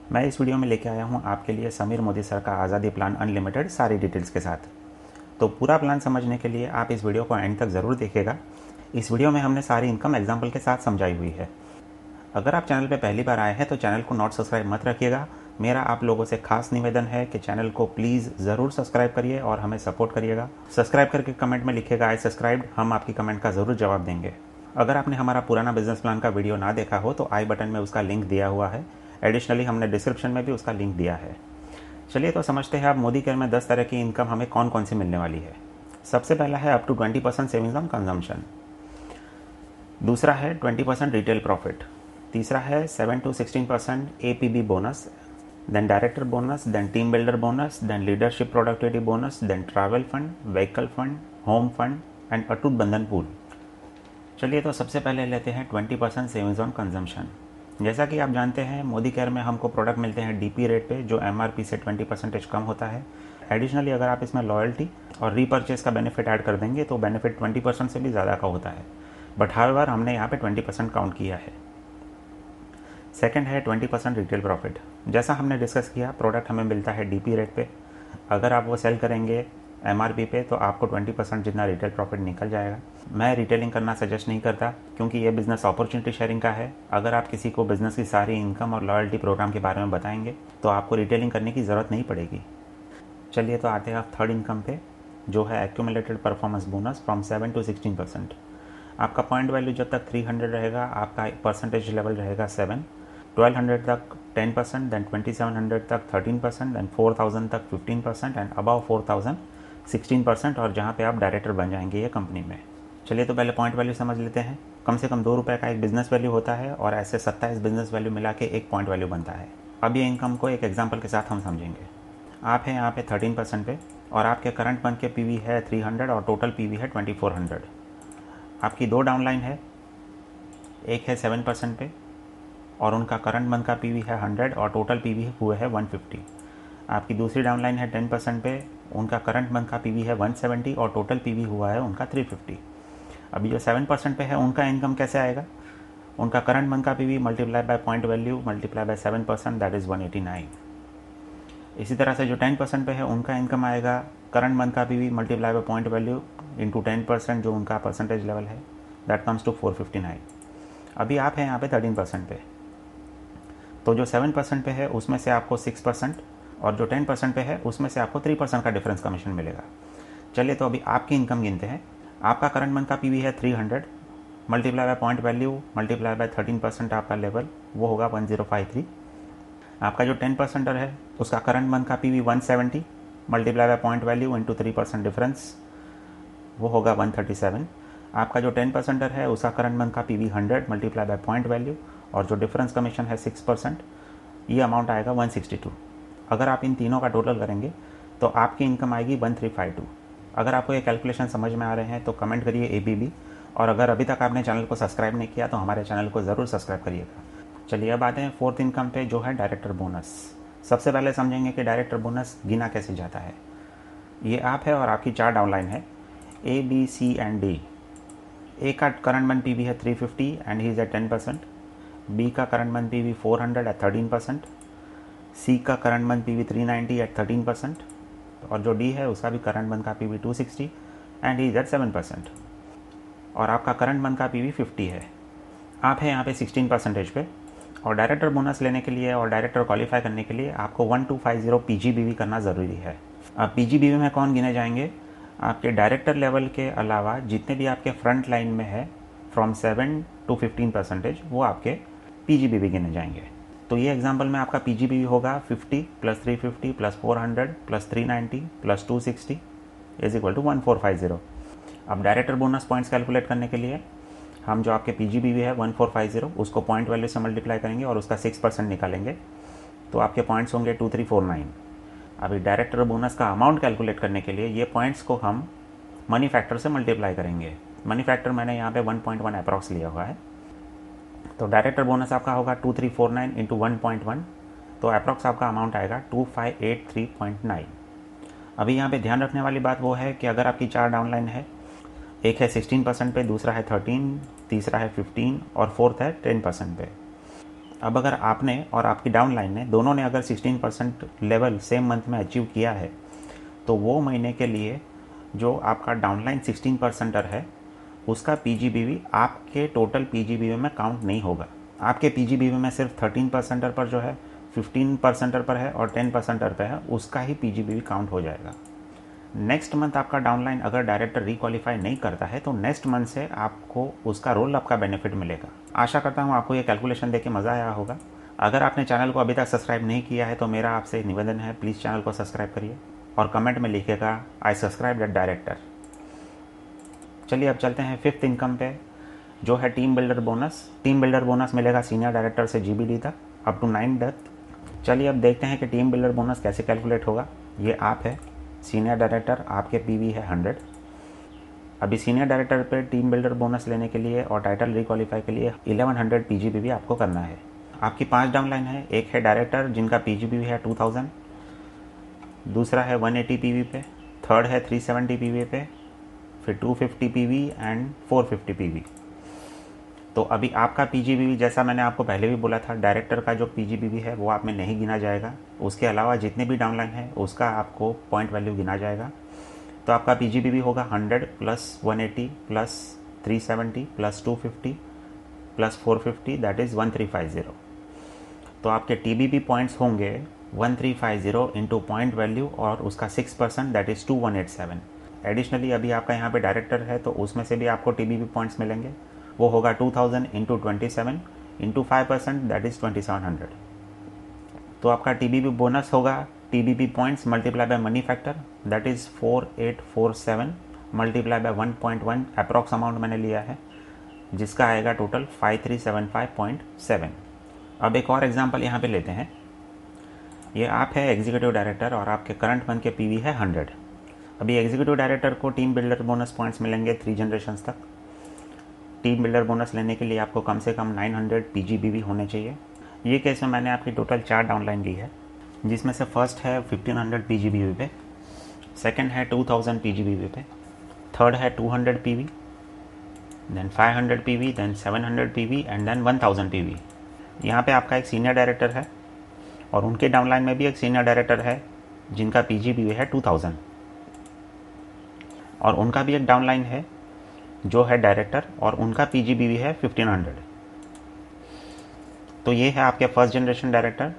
मैं इस वीडियो में लेके आया हूँ आपके लिए समीर मोदी सर का आज़ादी प्लान अनलिमिटेड सारी डिटेल्स के साथ। तो पूरा प्लान समझने के लिए आप इस वीडियो को एंड तक ज़रूर देखिएगा। इस वीडियो में हमने सारी इनकम एग्जाम्पल के साथ समझाई हुई है। अगर आप चैनल पर पहली बार आए हैं तो चैनल को नॉट सब्सक्राइब मत रखिएगा। मेरा आप लोगों से खास निवेदन है कि चैनल को प्लीज़ ज़रूर सब्सक्राइब करिए और हमें सपोर्ट करिएगा। सब्सक्राइब करके कमेंट में लिखिएगा आई सब्सक्राइब्ड, हम आपकी कमेंट का ज़रूर जवाब देंगे। अगर आपने हमारा पुराना बिजनेस प्लान का वीडियो ना देखा हो तो आई बटन में उसका लिंक दिया हुआ है। एडिशनली हमने डिस्क्रिप्शन में भी उसका लिंक दिया है। चलिए तो समझते हैं आप मोदी केयर में 10 तरह की इनकम हमें कौन कौन सी मिलने वाली है। सबसे पहला है up to 20% savings on consumption. दूसरा है 20% रिटेल प्रॉफिट। तीसरा है 7 to 16% APB bonus, then director bonus, then team builder bonus, then leadership productivity bonus, then travel fund, vehicle fund, home fund and अटूट बंधन पूल। चलिए तो सबसे पहले लेते हैं 20% सेविंग्स ऑन कंजम्पशन। जैसा कि आप जानते हैं मोदी केयर में हमको प्रोडक्ट मिलते हैं DP रेट पे जो MRP से 20% कम होता है। एडिशनली अगर आप इसमें लॉयल्टी और रीपर्चेस का बेनिफिट ऐड कर देंगे तो बेनिफिट 20% से भी ज़्यादा का होता है, बट हाउएवर हमने यहाँ पे 20% काउंट किया है। सेकंड है 20% रिटेल प्रॉफिट। जैसा हमने डिस्कस किया प्रोडक्ट हमें मिलता है DP रेट पे, अगर आप वो सेल करेंगे MRP पे तो आपको 20% जितना रिटेल प्रॉफिट निकल जाएगा। मैं रिटेलिंग करना सजेस्ट नहीं करता क्योंकि ये बिज़नेस अपॉर्चुनिटी शेयरिंग का है। अगर आप किसी को बिज़नेस की सारी इनकम और लॉयल्टी प्रोग्राम के बारे में बताएंगे तो आपको रिटेलिंग करने की ज़रूरत नहीं पड़ेगी। चलिए तो आते हैं आप थर्ड इनकम पे, जो है accumulated performance bonus from 7 to 16%। आपका पॉइंट वैल्यू जब तक 300 रहेगा आपका परसेंटेज लेवल रहेगा 7, 1200 तक 10%, देन 2700 तक 13%, देन 4000 तक 15% एंड अबव 4000 16%, और जहाँ पे आप डायरेक्टर बन जाएंगे ये कंपनी में। चलिए तो पहले पॉइंट वैल्यू समझ लेते हैं। कम से कम 2 रुपये का एक बिजनेस वैल्यू होता है और ऐसे 27 बिजनेस वैल्यू मिला के एक पॉइंट वैल्यू बनता है। अब ये इनकम को एक एग्जाम्पल के साथ हम समझेंगे। आप हैं यहाँ पे 13% पे और आपके करंट मंथ के PV है 300 और टोटल PV है 2400। आपकी 2 डाउनलाइन है, एक है 7% पे और उनका करंट मंथ का PV है 100 और टोटल PV हुए है 150। आपकी दूसरी डाउनलाइन है 10% पे, उनका करंट मंथ का PV है 170 और टोटल PV हुआ है उनका 350। अभी जो 7% पे है उनका इनकम कैसे आएगा? उनका करंट मंथ का PV multiply by point value multiply by 7%, that is 189। इसी तरह से जो 10% पे है उनका इनकम आएगा करंट मंथ का PV multiply by point value into 10% जो उनका परसेंटेज लेवल है, दैट कम्स टू 459। अभी आप हैं यहाँ पे 13% पे, तो जो 7% पे है उसमें से आपको 6% और जो 10% पे है उसमें से आपको 3% का डिफरेंस कमीशन मिलेगा। चलिए तो अभी आपकी इनकम गिनते हैं। आपका करंट मंथ का PV है 300 multiply by point value multiply by 13% आपका लेवल, वो होगा 1053। आपका जो 10% है उसका करंट मंथ का PV 170 multiply by point value into 3% difference, वो होगा 137। आपका जो 10% है उसका करंट मंथ का PV 100 multiply by point value और जो डिफरेंस कमीशन है 6%, ये अमाउंट आएगा 162। अगर आप इन तीनों का टोटल करेंगे तो आपकी इनकम आएगी 1352। अगर आपको ये कैलकुलेशन समझ में आ रहे हैं तो कमेंट करिए ABB, और अगर अभी तक आपने चैनल को सब्सक्राइब नहीं किया तो हमारे चैनल को ज़रूर सब्सक्राइब करिएगा। चलिए अब आते हैं फोर्थ इनकम पे, जो है डायरेक्टर बोनस। सबसे पहले समझेंगे कि डायरेक्टर बोनस गिना कैसे जाता है। ये आप है और आपकी 4 डाउनलाइन है A, B, C and D। A का करंट मंथ PV है 350 and he is at 10%। B का current month PV 400 at 13%। C का करंट मंथ PV 390 एट 13%, और जो D है उसका भी करंट मंथ का PV 260 and he is at 7%, और आपका करंट मंथ का PV 50 है। आप हैं यहाँ पे 16% पे, और डायरेक्टर बोनस लेने के लिए और डायरेक्टर क्वालिफाई करने के लिए आपको 1250 PGBV करना ज़रूरी है। अब PGBV में कौन गिने जाएंगे? आपके डायरेक्टर लेवल के अलावा जितने भी आपके फ्रंट लाइन में है फ्रॉम 7 to 15%, वो आपके PGBV गिने जाएंगे। तो ये एग्जांपल में आपका PGBV होगा 50 plus 350 plus 400 plus 390 plus 260 is equal to 1450। अब डायरेक्टर बोनस पॉइंट्स कैलकुलेट करने के लिए हम जो आपके PGBV है 1450 उसको पॉइंट वैल्यू से मल्टीप्लाई करेंगे और उसका 6% निकालेंगे तो आपके पॉइंट्स होंगे 2349। अभी डायरेक्टर बोनस का अमाउंट कैलकुलेट करने के लिए ये पॉइंट्स को हम मनी फैक्टर से मल्टीप्लाई करेंगे। मनी फैक्टर मैंने यहाँ पे 1.1 अप्रॉक्स लिया हुआ है, तो डायरेक्टर बोनस आपका होगा 2349 इंटू 1.1, तो अप्रॉक्स आपका अमाउंट आएगा 2583.9। अभी यहाँ पे ध्यान रखने वाली बात वो है कि अगर आपकी 4 डाउनलाइन है, एक है 16% पे, दूसरा है 13, तीसरा है 15 और फोर्थ है 10% पे। अब अगर आपने और आपकी डाउनलाइन ने दोनों ने अगर 16% लेवल सेम मंथ में अचीव किया है तो वो महीने के लिए जो आपका डाउनलाइन 16%er है उसका पीजीबीवी आपके टोटल पीजीबीवी में काउंट नहीं होगा। आपके पीजीबीवी में सिर्फ 13%er पर जो है, 15%er पर है और 10%er पर है, उसका ही पीजीबीवी काउंट हो जाएगा। नेक्स्ट मंथ आपका डाउनलाइन अगर डायरेक्टर रिक्वालीफाई नहीं करता है तो नेक्स्ट मंथ से आपको उसका रोल अप का बेनिफिट मिलेगा। आशा करता हूँ आपको ये कैलकुलेशन देख के मज़ा आया होगा। अगर आपने चैनल को अभी तक सब्सक्राइब नहीं किया है तो मेरा आपसे निवेदन है, प्लीज़ चैनल को सब्सक्राइब करिए और कमेंट में लिखिएगा आई सब्सक्राइब दैट डायरेक्टर। चलिए अब चलते हैं 5th इनकम पे, जो है team builder bonus. Team builder bonus मिलेगा सीनियर डायरेक्टर से जीबीडी तक अप टू 9 डेथ। चलिए अब देखते हैं कि टीम बिल्डर बोनस कैसे कैलकुलेट होगा। ये आप है सीनियर डायरेक्टर, आपके पीवी है 100। अभी सीनियर डायरेक्टर पे टीम बिल्डर बोनस लेने के लिए और टाइटल रिक्वालीफाई के लिए 1100 पीजीबीवी आपको करना है। आपकी 5 डाउनलाइन है। एक है डायरेक्टर जिनका पीजीबीवी है 2000, दूसरा है 180 पीवी पे, थर्ड है 370 पीवी पे, फिर 250 पीवी एंड 450 पीवी। तो अभी आपका पीजीबीवी जैसा मैंने आपको पहले भी बोला था, डायरेक्टर का जो पीजीबीवी है वो आप में नहीं गिना जाएगा। उसके अलावा जितने भी डाउनलाइन है उसका आपको पॉइंट वैल्यू गिना जाएगा। तो आपका पीजीबीवी होगा 100 plus 180 plus 370 plus 250 plus 450 that is 1350। तो आपके टीबीबी पॉइंट्स होंगे 1350 इंटू पॉइंट वैल्यू और उसका 6% दैट इज़ 2187। एडिशनली अभी आपका यहाँ पे डायरेक्टर है तो उसमें से भी आपको टीबीबी पॉइंट्स मिलेंगे। वो होगा 2000 इंटू 27 इंटू 5% दैट इज़ 2700। तो आपका टीबीबी बोनस होगा TBB points multiply by money factor that is 4847 multiply by 1.1 approx amount मैंने लिया है, जिसका आएगा टोटल 5375.7। अब एक और एग्जांपल यहाँ पे लेते हैं। ये आप है एग्जीक्यूटिव डायरेक्टर और आपके करंट मंथ के पीवी है 100। अभी एग्जीक्यूटिव डायरेक्टर को टीम बिल्डर बोनस पॉइंट्स मिलेंगे 3 जनरेशन्स तक। टीम बिल्डर बोनस लेने के लिए आपको कम से कम 900 पीजीबीवी होने चाहिए। ये केस में मैंने आपकी टोटल 4 डाउनलाइन ली है, जिसमें से फर्स्ट है 1500 पीजीबीवी पे, सेकंड है 2000 पीजीबीवी पे, थर्ड है 200 PV, then 500 PV, then 700 PV and then 1000 PV. यहाँ पे आपका एक सीनियर डायरेक्टर है और उनके डाउनलाइन में भी एक सीनियर डायरेक्टर है जिनका पीजीबीवी है 2000 और उनका भी एक डाउनलाइन है जो है डायरेक्टर और उनका पीजीबीवी है 1500। तो ये है आपके फर्स्ट जनरेशन डायरेक्टर,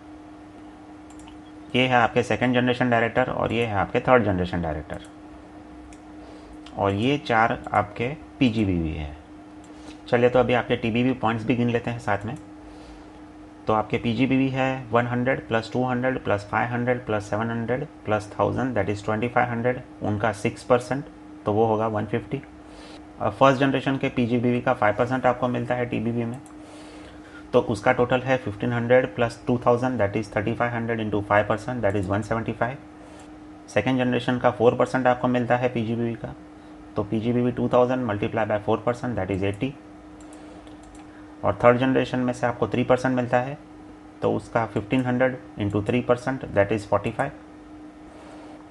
ये है आपके सेकंड जनरेशन डायरेक्टर और ये है आपके थर्ड जनरेशन डायरेक्टर और ये 4 आपके पीजीबीवी है। चलिए तो अभी आपके टीबीबी पॉइंट्स भी गिन लेते हैं साथ में। तो आपके पीजीबीवी है 100 plus 200 plus 500 plus 700 plus 1000 that is 2500। उनका 6% तो वो होगा 150। फर्स्ट जनरेशन के पीजीबीवी का 5% आपको मिलता है टीबीबी में, तो उसका टोटल है 1500 plus 2000 that is 3500 into 5% that is 175। Second generation का 4% आपको मिलता है पीजीबीवी का, तो पीजीबीवी 2000 मल्टीप्लाई बाय 4% दैट इज़ 80। और थर्ड जनरेशन में से आपको 3% मिलता है, तो उसका 1500 इंटू 3% दैट इज़ 45।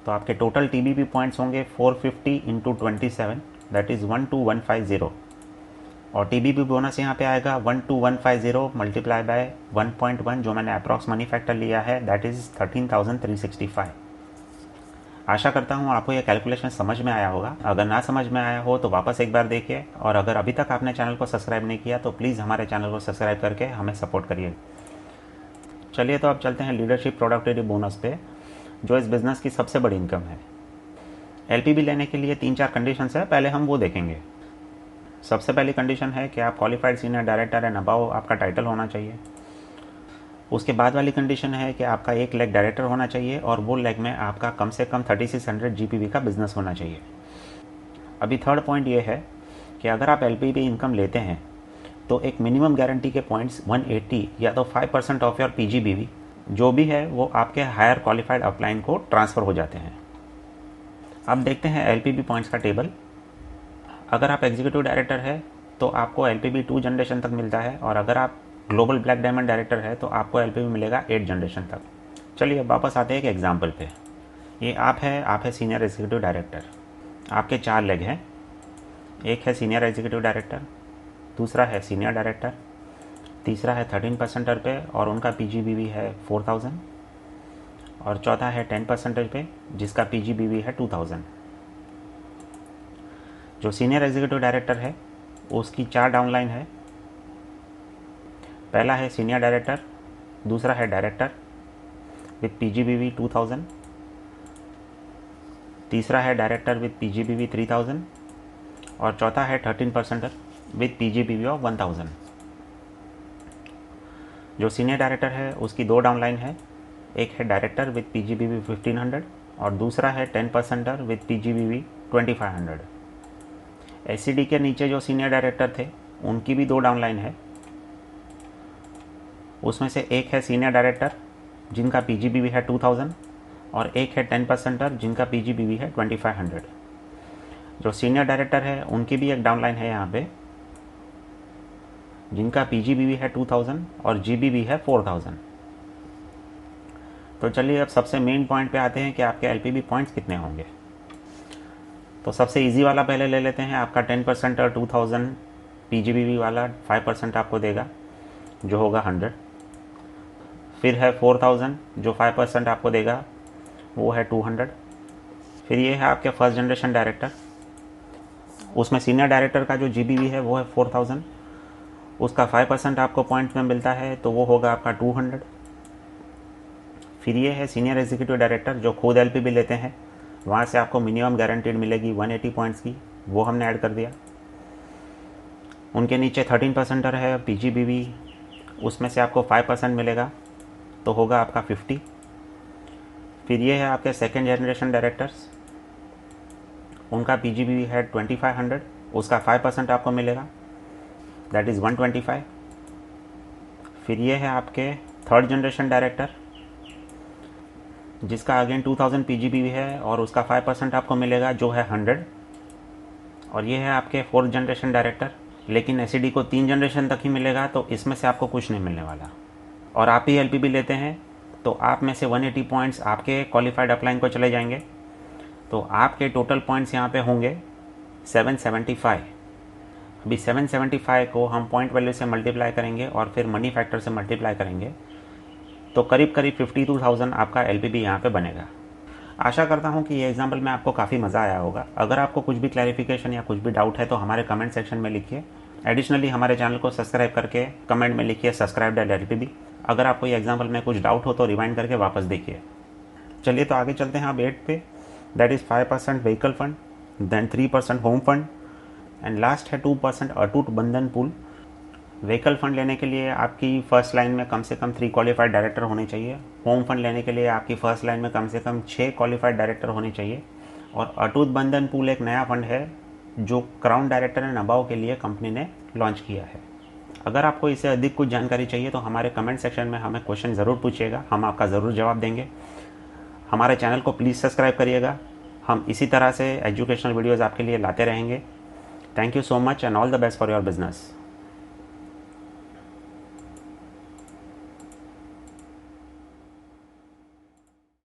तो आपके टोटल टीबीबी पॉइंट्स होंगे 450 इंटू 27 दैट इज़ 12150 और टीबीबी बोनस यहाँ पे आएगा 12150 मल्टीप्लाई बाय 1.1 जो मैंने अप्रॉक्स मनी फैक्टर लिया है दैट इज़ 13,365। आशा करता हूँ आपको यह कैलकुलेशन समझ में आया होगा। अगर ना समझ में आया हो तो वापस एक बार देखिए और अगर अभी तक आपने चैनल को सब्सक्राइब नहीं किया तो प्लीज़ हमारे चैनल को सब्सक्राइब करके हमें सपोर्ट करिए। चलिए तो अब चलते हैं लीडरशिप प्रोडक्टिविटी बोनस पे, जो इस बिज़नेस की सबसे बड़ी इनकम है। एलपीबी लेने के लिए 3-4 कंडीशंस है, पहले हम वो देखेंगे। सबसे पहली कंडीशन है कि आप qualified senior director and above आपका टाइटल होना चाहिए। उसके बाद वाली कंडीशन है कि आपका 1 लेग डायरेक्टर होना चाहिए और वो लेग में आपका कम से कम 3600 जीपीवी का बिजनेस होना चाहिए। अभी थर्ड पॉइंट ये है कि अगर आप एलपीबी इनकम लेते हैं तो एक मिनिमम गारंटी के पॉइंट्स 180 या तो 5% ऑफ योर पीजीबीवी जो भी है वो आपके हायर क्वालिफाइड अपलाइन को ट्रांसफ़र हो जाते हैं। अब देखते हैं एलपीबी पॉइंट्स का टेबल। अगर आप एग्जीक्यूटिव डायरेक्टर है तो आपको एलपीबी 2 जनरेशन तक मिलता है और अगर आप ग्लोबल ब्लैक डायमंड डायरेक्टर है तो आपको एलपीबी मिलेगा 8 जनरेशन तक। चलिए अब वापस आते हैं एक एग्जाम्पल पे। ये आप है सीनियर एग्जीक्यूटिव डायरेक्टर। आपके 4 लेग हैं, एक है सीनियर एग्जीक्यूटिव डायरेक्टर, दूसरा है सीनियर डायरेक्टर, तीसरा है 13% पे और उनका PGBV है 4000, और चौथा है 10% पे जिसका PGBV है 2000। जो सीनियर एग्जीक्यूटिव डायरेक्टर है उसकी 4 डाउनलाइन है। पहला है सीनियर डायरेक्टर, दूसरा है डायरेक्टर विथ PGBV 2000, तीसरा है डायरेक्टर विथ PGBV 3000 और चौथा है 13% विथ PGBV ऑफ 1000। जो सीनियर डायरेक्टर है उसकी 2 डाउनलाइन है, एक है डायरेक्टर विथ PGBV 1500 और दूसरा है 10% विथ PGBV 2500। SCD के नीचे जो सीनियर डायरेक्टर थे उनकी भी 2 डाउनलाइन है, उसमें से एक है सीनियर डायरेक्टर जिनका PGBV है 2000 और एक है 10% जिनका PGBV है 2500। जो सीनियर डायरेक्टर है उनकी भी एक डाउनलाइन है यहाँ पे, जिनका PGBV है 2000 और GBV है 4000। तो चलिए अब सबसे मेन पॉइंट पे आते हैं कि आपके LPB पॉइंट्स कितने होंगे। तो सबसे इजी वाला पहले ले लेते हैं। आपका 10% और 2000 PGBV वाला 5% आपको देगा जो होगा 100। फिर है 4000 जो 5% आपको देगा वो है 200। फिर ये है आपके फर्स्ट जनरेशन डायरेक्टर, उसमें सीनियर डायरेक्टर का जो GBV है वो है 4000, उसका 5% आपको पॉइंट में मिलता है तो वो होगा आपका 200। फिर ये है सीनियर एग्जीक्यूटिव डायरेक्टर जो खुद LPB लेते हैं, वहाँ से आपको मिनिमम गारंटीड मिलेगी 180 पॉइंट्स की, वो हमने ऐड कर दिया। उनके नीचे 13% है PGBV, उसमें से आपको 5% मिलेगा तो होगा आपका 50। फिर ये है आपके सेकेंड जनरेशन डायरेक्टर्स, उनका PGBV है 2500, उसका 5% आपको मिलेगा, दैट इज़ 125। फिर ये है आपके थर्ड जनरेशन डायरेक्टर जिसका अगेन 2000 PGBV है और उसका 5% आपको मिलेगा जो है 100। और ये है आपके फोर्थ जनरेशन डायरेक्टर, लेकिन SCD को 3 जनरेशन तक ही मिलेगा तो इसमें से आपको कुछ नहीं मिलने वाला। और आप ही LPB लेते हैं तो आप में से 180 पॉइंट्स आपके क्वालिफाइड अपलाइन को चले जाएंगे, तो आपके टोटल पॉइंट्स यहाँ पे होंगे 775। अभी 775 को हम पॉइंट वैल्यू से मल्टीप्लाई करेंगे और फिर मनी फैक्टर से मल्टीप्लाई करेंगे तो करीब करीब 52,000 आपका LPB यहाँ पे बनेगा। आशा करता हूँ कि ये एग्जाम्पल में आपको काफ़ी मज़ा आया होगा। अगर आपको कुछ भी क्लैरिफिकेशन या कुछ भी डाउट है तो हमारे कमेंट सेक्शन में लिखिए। एडिशनली हमारे चैनल को सब्सक्राइब करके कमेंट में लिखिए subscribe.LPB। अगर आपको ये एग्जाम्पल में कुछ डाउट हो तो रिवाइंड करके वापस देखिए। चलिए तो आगे चलते हैं अब 8 पे, that is 5% vehicle fund, then 3% home fund and last है 2% अटूट बंधन पूल। व्हीकल फंड लेने के लिए आपकी फर्स्ट लाइन में कम से कम 3 क्वालिफाइड डायरेक्टर होने चाहिए। होम फंड लेने के लिए आपकी फर्स्ट लाइन में कम से कम 6 क्वालिफाइड डायरेक्टर होने चाहिए। और अटूट बंधन पूल एक नया फंड है जो क्राउन डायरेक्टर एंड अबाव के लिए कंपनी ने लॉन्च किया है। अगर आपको इससे अधिक कुछ जानकारी चाहिए तो हमारे कमेंट सेक्शन में हमें क्वेश्चन ज़रूर पूछिएगा, हम आपका ज़रूर जवाब देंगे। हमारे चैनल को प्लीज़ सब्सक्राइब करिएगा, हम इसी तरह से एजुकेशनल वीडियोज़ आपके लिए लाते रहेंगे। Thank you so much and all the best for your business.